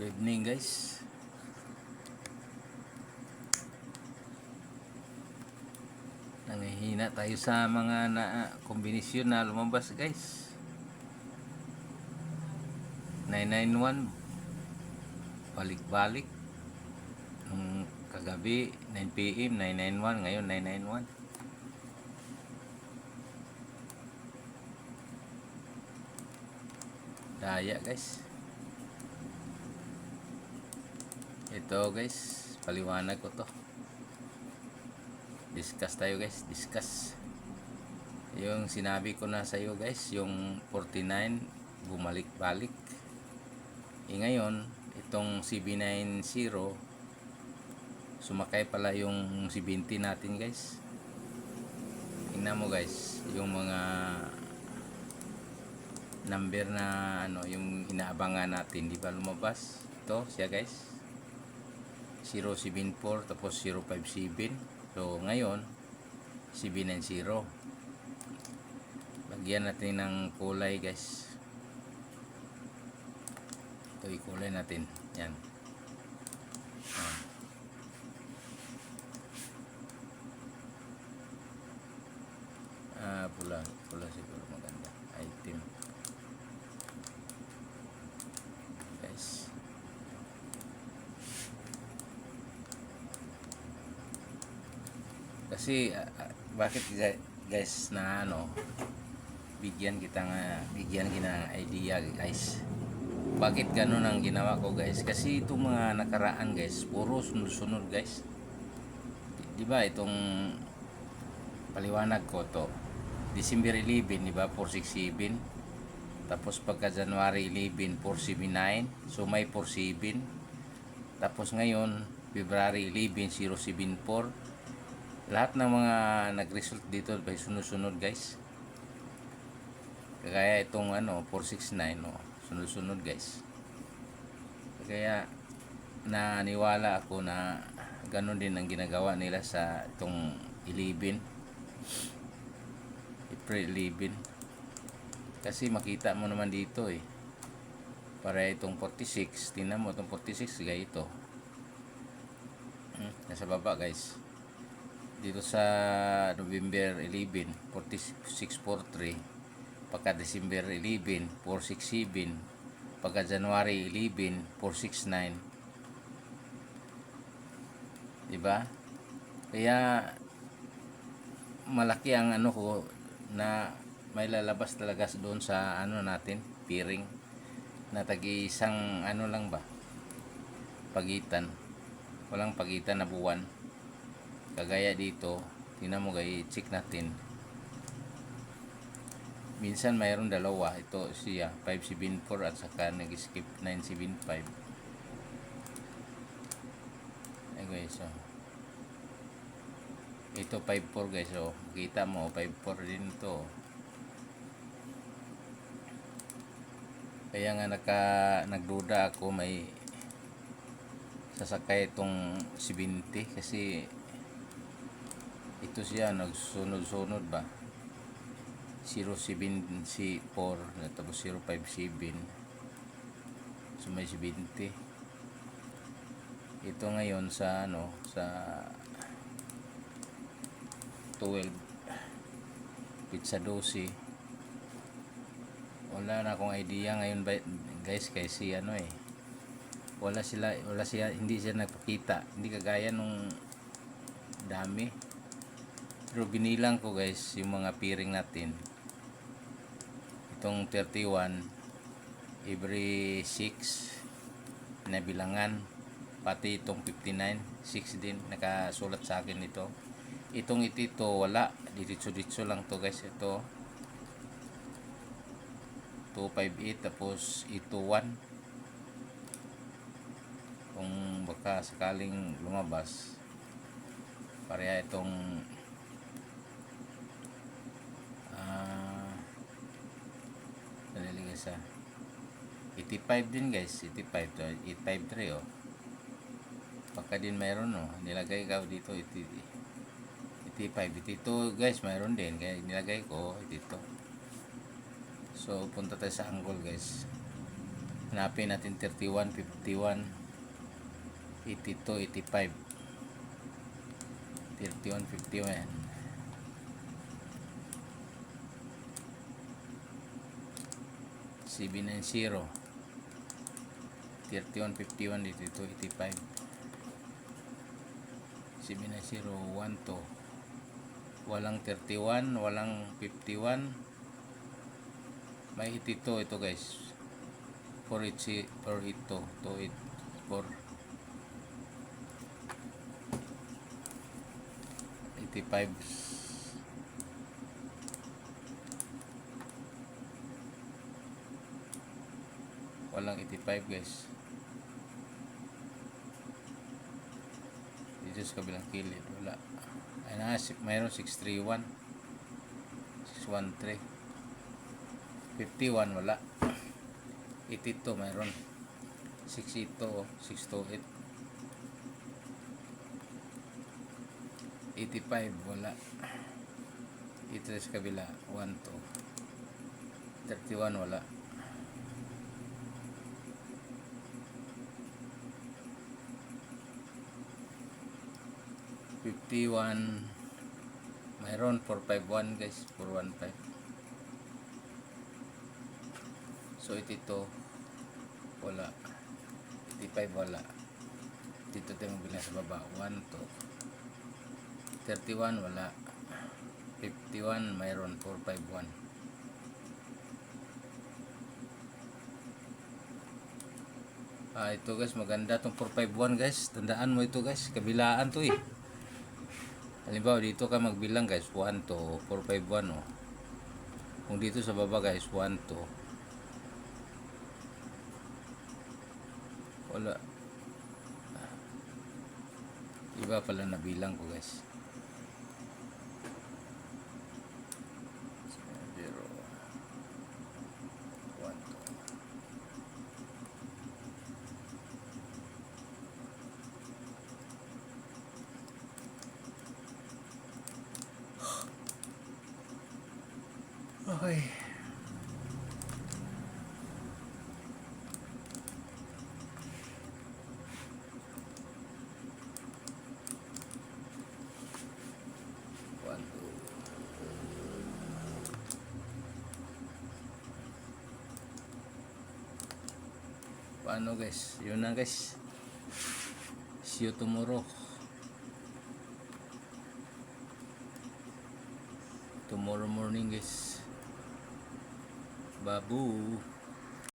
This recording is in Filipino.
Good evening guys. Nangihina tayo sa mga kombinasyon na lumabas guys. 991 balik-balik. Nung kagabi 9 PM 991, ngayon 991. Daya guys. Ito guys, paliwanag ko to. Discuss tayo guys, discuss. Yung sinabi ko na sa iyo guys, yung 49 bumalik-balik. Ngayon, itong CB90 sumakay pala yung 70 natin guys. Tingnan mo guys, yung mga number na yung inaabangan natin, di ba lumabas? Ito siya guys. 074 tapos 057. So ngayon 790. Lagyan natin ng kulay guys. Ito i-kulay natin. Yan. Pula. Pula siguro maganda. Item. Guys. Kasi bakit guys na bigyan kita idea guys. Bakit ganun ang ginawa ko guys? Kasi itong mga nakaraan guys, puro sunod-sunod guys. Di ba itong paliwanag ko to, December 11, di ba 467. Tapos pagka January 11, 479. So may 47. Tapos ngayon February 11, 074. Lahat ng mga nag-result dito by sunod-sunod guys. Kaya itong 469 sunod-sunod guys. Kaya naniwala ako na ganun din ang ginagawa nila sa itong 11 April 11. Kasi makita mo naman dito para itong 46, tingnan mo itong 46 gaya ito. Nasa baba guys. Dito sa November 11, 4643. Pagka December 11, 467. Pagka January 11, 469. Diba? Kaya malaki ang ko na may lalabas talaga doon sa natin, piring na tagi-isang lang ba? Pagitan. Walang pagitan na buwan. Kagaya dito, tingnan mo guys, check natin. Minsan mayroon dalawa. Ito siya 574 at saka nag-skip 975. Ay guys, ito 54 guys. Kita mo 54 din to. Kaya nga nagduda ako may sasakay itong 70 kasi ito siya nagsunod-sunod ba. 074 tapos 057. So may 70. Ito ngayon sa sa 12 pizza 12. Wala na akong idea ngayon guys kasi wala siya, hindi siya nagpakita, hindi kagaya nung dami. Pero binilang ko guys yung mga piring natin. Itong 31 every 6 na bilangan, pati itong 59 6 din nakasulat sa akin ito. Itong ito wala, diretso lang to guys. Ito 258 tapos ito 1. Kung baka sakaling lumabas pareha itong sa 85 din guys. 85 to 853 baka din mayroon nilagay ka dito 85. Ito guys mayroon din kaya nilagay ko dito. So punta tayo sa angle guys. Hanapin natin 31, 51, 82, 85. 31, 51. CB90. 31, 51, 82, 85. CB90, 1 to. Walang 31, walang 51. May 82 ito guys. 4 ito. 2 4 85. Walang 85 guys. Dito sa kabilang kilid wala. Ay na, mayroon 631, 613, 51 wala. 82 mayroon, 62, 628, 85 wala. Ito sa kabila 1 to 31 wala. 51 mayroon 451 guys, 415. So ito wala, 85 wala. Dito tayo magbilang sa baba, 1 to 31 wala. 51 mayroon 451. Ito guys, maganda tong 451 guys. Tandaan mo ito guys, kabilaan to eh. Halimbawa dito ka magbilang guys, 1 to 451 oh. Kung dito sa baba guys, 1 to wala. Iba pala nabilang ko guys. 0 1 to. Okay. Paano guys? Yun na guys. See you tomorrow. Tomorrow morning guys. Babu.